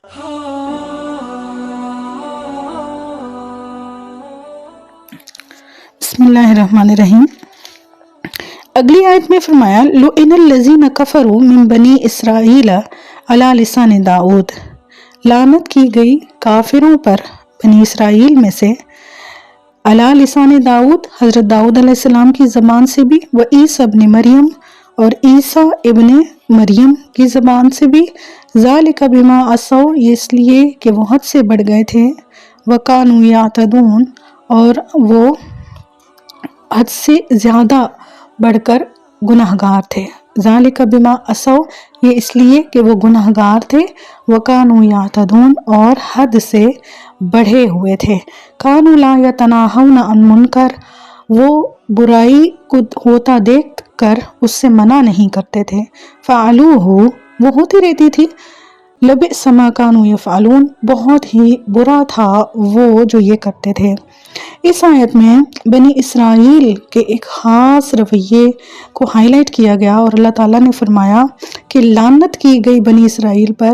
بسم اللہ الرحمن الرحیم۔ اگلی آیت میں فرمایا لُعِنَ الَّذِينَ كَفَرُوا مِن بَنِي إِسْرَائِيلَ عَلَى لِسَانِ داؤد، لعنت کی گئی کافروں پر بنی اسرائیل میں سے علی لسان داؤد، حضرت داؤد علیہ السلام کی زبان سے بھی، و عیسیٰ ابن مریم، اور عیسیٰ ابن مریم کی زبان سے بھی، ذالک بما عصوا، یہ اس لیے کہ وہ حد سے بڑھ گئے تھے، وکانوا یعتدون، اور وہ حد سے زیادہ بڑھ کر گناہگار تھے۔ ذالک بما عصوا، یہ اس لیے کہ وہ گناہگار تھے، وکانوا یعتدون، اور حد سے بڑھے ہوئے تھے۔ کانوا لا یتناہون عن منکر، وہ برائی کو ہوتا دیکھ کر اس سے منع نہیں کرتے تھے۔ فعلوہ، وہ ہوتی رہتی تھی۔ لبئس ما کانوا یفعلون، بہت ہی برا تھا وہ جو یہ کرتے تھے۔ اس آیت میں بنی اسرائیل کے ایک خاص رویے کو ہائی لائٹ کیا گیا، اور اللہ تعالیٰ نے فرمایا کہ لعنت کی گئی بنی اسرائیل پر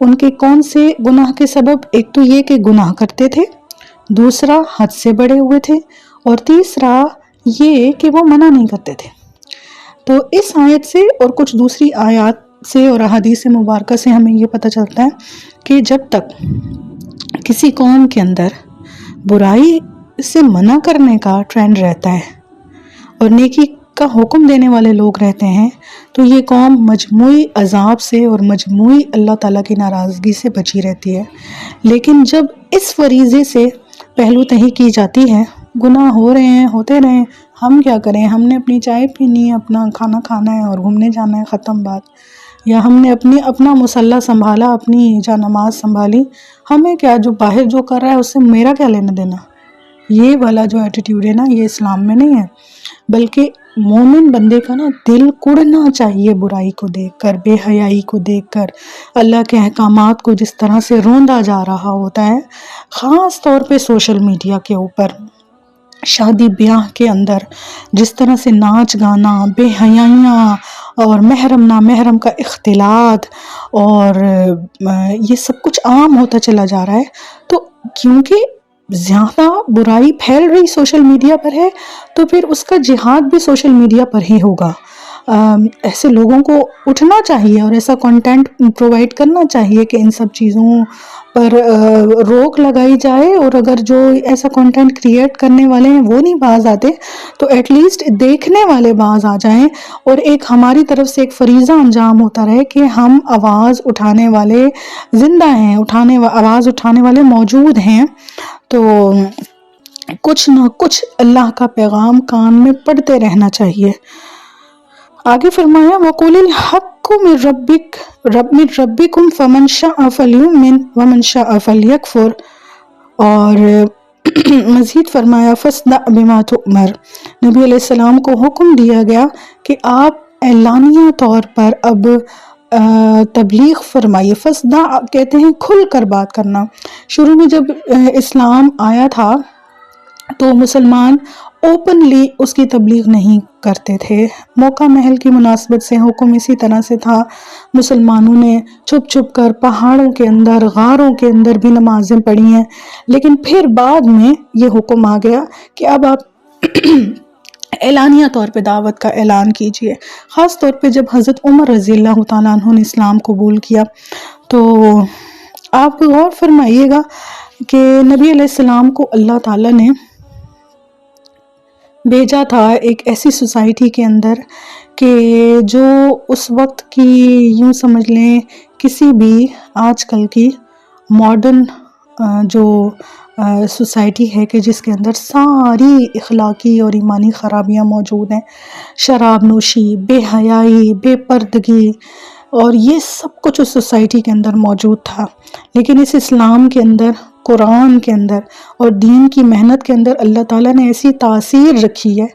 ان کے کون سے گناہ کے سبب؟ ایک تو یہ کہ گناہ کرتے تھے، دوسرا حد سے بڑھے ہوئے تھے، اور تیسرا یہ کہ وہ منع نہیں کرتے تھے۔ تو اس آیت سے اور کچھ دوسری آیات سے اور احادیث مبارکہ سے ہمیں یہ پتہ چلتا ہے کہ جب تک کسی قوم کے اندر برائی سے منع کرنے کا ٹرینڈ رہتا ہے اور نیکی کا حکم دینے والے لوگ رہتے ہیں، تو یہ قوم مجموعی عذاب سے اور مجموعی اللہ تعالیٰ کی ناراضگی سے بچی رہتی ہے۔ لیکن جب اس فریضے سے پہلو تہی کی جاتی ہے، گناہ ہو رہے ہیں، ہوتے رہیں، ہم کیا کریں، ہم نے اپنی چائے پینی ہے، اپنا کھانا کھانا ہے اور گھومنے جانا ہے، ختم بات، یا ہم نے اپنا مصلی سنبھالا، اپنی جا نماز سنبھالی، ہمیں کیا، جو باہر جو کر رہا ہے اس سے میرا کیا لینا دینا، یہ والا جو ایٹیٹیوڈ ہے نا، یہ اسلام میں نہیں ہے۔ بلکہ مومن بندے کا نا دل کڑنا چاہیے برائی کو دیکھ کر، بے حیائی کو دیکھ کر، اللہ کے احکامات کو جس طرح سے روندا جا رہا ہوتا ہے، خاص طور پہ سوشل میڈیا کے اوپر، شادی بیاہ کے اندر جس طرح سے ناچ گانا، بے حیائیاں اور محرم نامحرم کا اختلاط، اور یہ سب کچھ عام ہوتا چلا جا رہا ہے۔ تو کیونکہ زیادہ برائی پھیل رہی سوشل میڈیا پر ہے، تو پھر اس کا جہاد بھی سوشل میڈیا پر ہی ہوگا۔ ایسے لوگوں کو اٹھنا چاہیے اور ایسا کنٹینٹ پرووائڈ کرنا چاہیے کہ ان سب چیزوں پر روک لگائی جائے، اور اگر جو ایسا کنٹینٹ کریٹ کرنے والے ہیں وہ نہیں باز آتے تو ایٹ لیسٹ دیکھنے والے باز آ جائیں، اور ایک ہماری طرف سے ایک فریضہ انجام ہوتا رہے کہ ہم آواز اٹھانے والے زندہ ہیں، آواز اٹھانے والے موجود ہیں، تو کچھ نہ کچھ اللہ کا پیغام کان میں پڑتے رہنا چاہیے۔ آگے فرمایا وَقُلِ الْحَقُّ مِن رَبِّكُمْ فَمَنْ شَاءَ فَلْيُؤْمِنْ وَمَنْ شَاءَ فَلْيَكْفُرْ، اور مزید فرمایا فَاصْدَعْ بِمَا تُؤْمَرْ، نبی علیہ السلام کو حکم دیا گیا کہ آپ اعلانیہ طور پر اب تبلیغ فرمائیے۔ فَاصْدَعْ کہتے ہیں کھل کر بات کرنا۔ شروع میں جب اسلام آیا تھا تو مسلمان اوپنلی اس کی تبلیغ نہیں کرتے تھے، موقع محل کی مناسبت سے حکم اسی طرح سے تھا، مسلمانوں نے چھپ چھپ کر پہاڑوں کے اندر، غاروں کے اندر بھی نمازیں پڑھی ہیں، لیکن پھر بعد میں یہ حکم آ گیا کہ اب آپ اعلانیہ طور پہ دعوت کا اعلان کیجئے۔ خاص طور پہ جب حضرت عمر رضی اللہ تعالیٰ عنہ نے اسلام قبول کیا تو آپ غور فرمائیے گا کہ نبی علیہ السلام کو اللہ تعالیٰ نے بھیجا تھا ایک ایسی سوسائٹی کے اندر کہ جو اس وقت کی، یوں سمجھ لیں کسی بھی آج کل کی ماڈرن جو سوسائٹی ہے کہ جس کے اندر ساری اخلاقی اور ایمانی خرابیاں موجود ہیں، شراب نوشی، بے حیائی، بے پردگی، اور یہ سب کچھ اس سوسائٹی کے اندر موجود تھا۔ لیکن اس اسلام کے اندر، قرآن کے اندر اور دین کی محنت کے اندر اللہ تعالیٰ نے ایسی تاثیر رکھی ہے،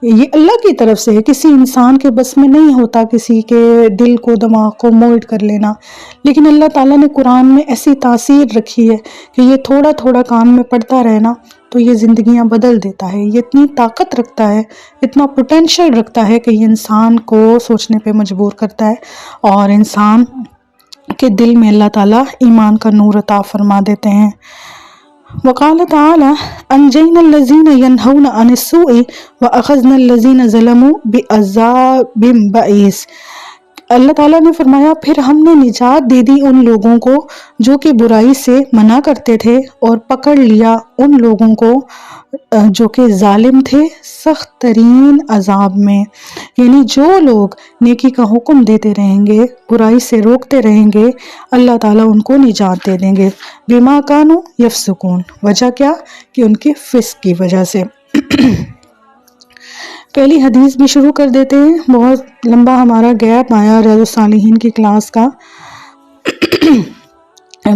یہ اللہ کی طرف سے ہے، کسی انسان کے بس میں نہیں ہوتا کسی کے دل کو، دماغ کو مولڈ کر لینا، لیکن اللہ تعالیٰ نے قرآن میں ایسی تاثیر رکھی ہے کہ یہ تھوڑا تھوڑا کان میں پڑتا رہنا تو یہ زندگیاں بدل دیتا ہے، یہ اتنی طاقت رکھتا ہے، اتنا پوٹینشل رکھتا ہے کہ یہ انسان کو سوچنے پہ مجبور کرتا ہے، اور انسان کہ دل میں اللہ تعالیٰ ایمان کا نور عطا فرما دیتے ہیں۔ وقال تعالی انجینا الذین ینہون عن السوء واخذنا الذین ظلموا بعذاب بئیس۔ اللہ تعالیٰ نے فرمایا پھر ہم نے نجات دے دی ان لوگوں کو جو کہ برائی سے منع کرتے تھے، اور پکڑ لیا ان لوگوں کو جو کہ ظالم تھے سخت ترین عذاب میں۔ یعنی جو لوگ نیکی کا حکم دیتے رہیں گے، برائی سے روکتے رہیں گے، اللہ تعالیٰ ان کو نجات دے دیں گے۔ بما کانوا یفسقون، وجہ کیا؟ کہ ان کے فسق کی وجہ سے۔ پہلی حدیث بھی شروع کر دیتے ہیں، بہت لمبا ہمارا گیپ آیا ریاض الصالحین کی کلاس کا۔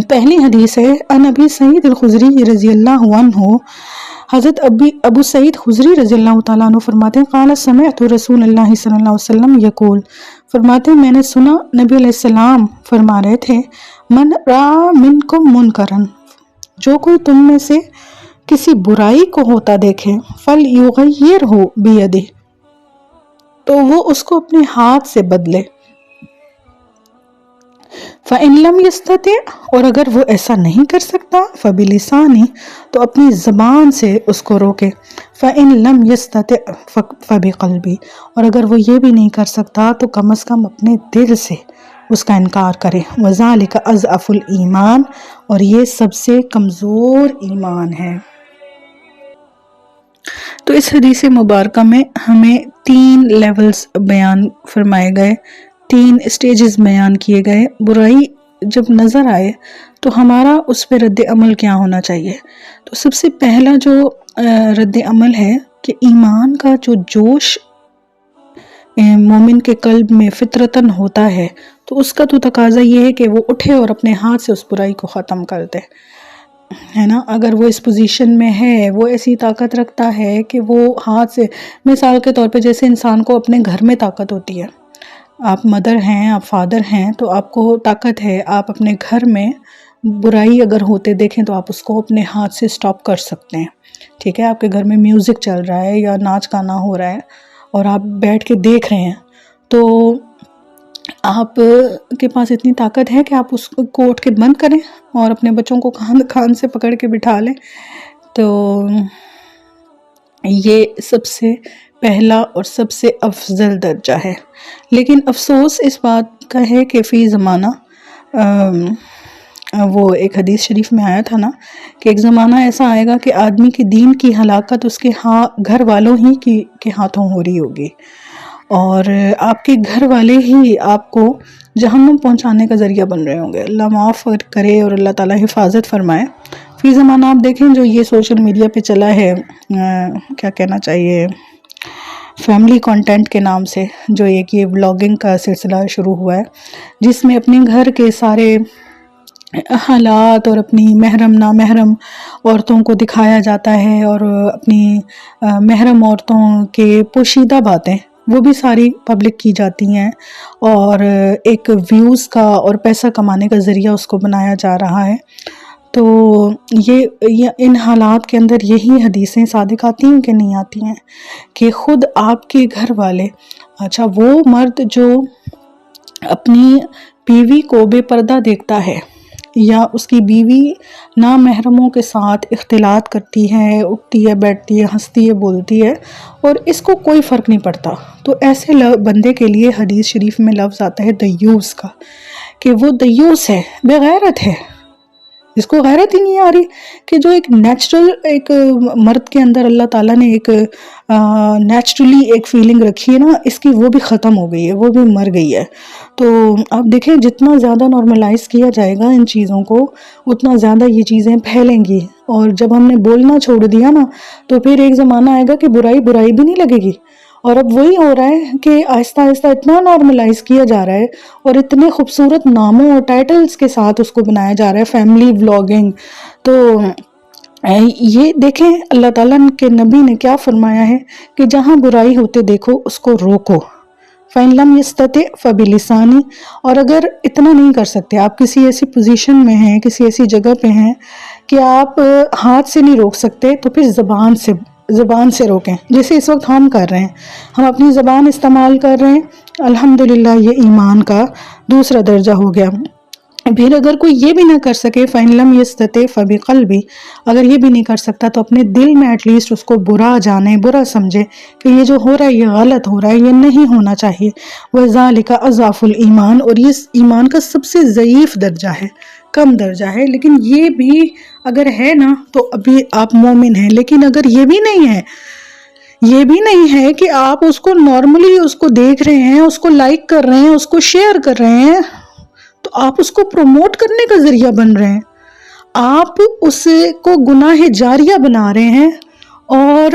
پہلی حدیث ہے عن ابی سعید الخدری رضی اللہ عنہ، حضرت ابو سعید خدری رضی اللہ تعالیٰ عنہ فرماتے ہیں قال سمعت رسول اللہ صلی اللہ علیہ وسلم یقول، فرماتے ہیں میں نے سنا نبی علیہ السلام فرما رہے تھے من رأى منکم منکرا، جو کوئی تم میں سے کسی برائی کو ہوتا دیکھے فلیغیرہ بیدہ، تو وہ اس کو اپنے ہاتھ سے بدلے، فإن لم يستطع، اور اگر وہ ایسا نہیں کر سکتا فبلسانہ، تو اپنی زبان سے اس کو روکے، فإن لم يستطع فبقلبہ، اور اگر وہ یہ بھی نہیں کر سکتا تو کم از کم اپنے دل سے اس کا انکار کرے، وذالک اضعف الایمان، اور یہ سب سے کمزور ایمان ہے۔ تو اس حدیث مبارکہ میں ہمیں 3 لیولز بیان فرمائے گئے، 3 اسٹیجز بیان کیے گئے۔ برائی جب نظر آئے تو ہمارا اس پہ رد عمل کیا ہونا چاہیے؟ تو سب سے پہلا جو رد عمل ہے کہ ایمان کا جو جوش مومن کے قلب میں فطرتاً ہوتا ہے، تو اس کا تو تقاضا یہ ہے کہ وہ اٹھے اور اپنے ہاتھ سے اس برائی کو ختم کر دے، ہے نا۔ اگر وہ اس پوزیشن میں ہے، وہ ایسی طاقت رکھتا ہے کہ وہ ہاتھ سے، مثال کے طور پہ جیسے انسان کو اپنے گھر میں طاقت ہوتی ہے، آپ مدر ہیں، آپ فادر ہیں، تو آپ کو طاقت ہے، آپ اپنے گھر میں برائی اگر ہوتے دیکھیں تو آپ اس کو اپنے ہاتھ سے سٹاپ کر سکتے ہیں، ٹھیک ہے۔ آپ کے گھر میں میوزک چل رہا ہے یا ناچ گانا ہو رہا ہے اور آپ بیٹھ کے دیکھ رہے ہیں، تو آپ کے پاس اتنی طاقت ہے کہ آپ اس کو اٹھ کے بند کریں اور اپنے بچوں کو کان سے پکڑ کے بٹھا لیں۔ تو یہ سب سے پہلا اور سب سے افضل درجہ ہے۔ لیکن افسوس اس بات کا ہے کہ فی زمانہ وہ ایک حدیث شریف میں آیا تھا نا کہ ایک زمانہ ایسا آئے گا کہ آدمی کے دین کی ہلاکت اس کے گھر والوں ہی کے ہاتھوں ہو رہی ہوگی، اور آپ کے گھر والے ہی آپ کو جہنم پہنچانے کا ذریعہ بن رہے ہوں گے۔ اللہ معاف کرے اور اللہ تعالیٰ حفاظت فرمائے۔ فی زمانہ آپ دیکھیں جو یہ سوشل میڈیا پہ چلا ہے، کیا کہنا چاہیے، فیملی کنٹینٹ کے نام سے، جو ایک یہ ولاگنگ کا سلسلہ شروع ہوا ہے، جس میں اپنے گھر کے سارے حالات اور اپنی محرم نامحرم عورتوں کو دکھایا جاتا ہے، اور اپنی محرم عورتوں کے پوشیدہ باتیں وہ بھی ساری پبلک کی جاتی ہیں، اور ایک ویوز کا اور پیسہ کمانے کا ذریعہ اس کو بنایا جا رہا ہے۔ تو یہ ان حالات کے اندر یہی حدیثیں صادق آتی ہیں کہ نہیں آتی ہیں کہ خود آپ کے گھر والے، اچھا وہ مرد جو اپنی بیوی کو بے پردہ دیکھتا ہے، یا اس کی بیوی نامحرموں کے ساتھ اختلاط کرتی ہے، اٹھتی ہے، بیٹھتی ہے، ہنستی ہے، بولتی ہے، اور اس کو کوئی فرق نہیں پڑتا، تو ایسے بندے کے لیے حدیث شریف میں لفظ آتا ہے دیوس کا، کہ وہ دیوس ہے، بے غیرت ہے، جس کو غیرت ہی نہیں آ رہی، کہ جو ایک نیچرل ایک مرد کے اندر اللہ تعالیٰ نے ایک نیچرلی ایک فیلنگ رکھی ہے نا، اس کی وہ بھی ختم ہو گئی ہے، وہ بھی مر گئی ہے۔ تو آپ دیکھیں جتنا زیادہ نارملائز کیا جائے گا ان چیزوں کو، اتنا زیادہ یہ چیزیں پھیلیں گی، اور جب ہم نے بولنا چھوڑ دیا نا تو پھر ایک زمانہ آئے گا کہ برائی بھی نہیں لگے گی۔ اور اب وہی ہو رہا ہے کہ آہستہ آہستہ اتنا نارملائز کیا جا رہا ہے، اور اتنے خوبصورت ناموں اور ٹائٹلز کے ساتھ اس کو بنایا جا رہا ہے، فیملی ولاگنگ۔ تو یہ دیکھیں اللہ تعالیٰ کے نبی نے کیا فرمایا ہے کہ جہاں برائی ہوتے دیکھو اس کو روکو، فَإِن لَمْ يَسْتَطِعْ فَبِلِسَانِهِ، اور اگر اتنا نہیں کر سکتے، آپ کسی ایسی پوزیشن میں ہیں، کسی ایسی جگہ پہ ہیں کہ آپ ہاتھ سے نہیں روک سکتے، تو پھر زبان سے روکیں، جیسے اس وقت ہم کر رہے ہیں، ہم اپنی زبان استعمال کر رہے ہیں، الحمدللہ یہ ایمان کا دوسرا درجہ ہو گیا۔ پھر اگر کوئی یہ بھی نہ کر سکے فَإِن لَمْ يَسْتَطِعْ فَبِقَلْبِهِ، اگر یہ بھی نہیں کر سکتا تو اپنے دل میں ایٹ لیسٹ اس کو برا جانے، برا سمجھے کہ یہ جو ہو رہا ہے یہ غلط ہو رہا ہے، یہ نہیں ہونا چاہیے۔ وَذَلِكَ أَضْعَفُ الْإِيمَانِ، اور یہ ایمان کا سب سے ضعیف درجہ ہے، کم درجہ ہے۔ لیکن یہ بھی اگر ہے نا تو ابھی آپ مومن ہیں، لیکن اگر یہ بھی نہیں ہے، یہ بھی نہیں ہے کہ آپ اس کو نارملی اس کو دیکھ رہے ہیں، اس کو لائک کر رہے ہیں، اس کو شیئر کر رہے ہیں، تو آپ اس کو پروموٹ کرنے کا ذریعہ بن رہے ہیں، آپ اس کو گناہ جاریہ بنا رہے ہیں، اور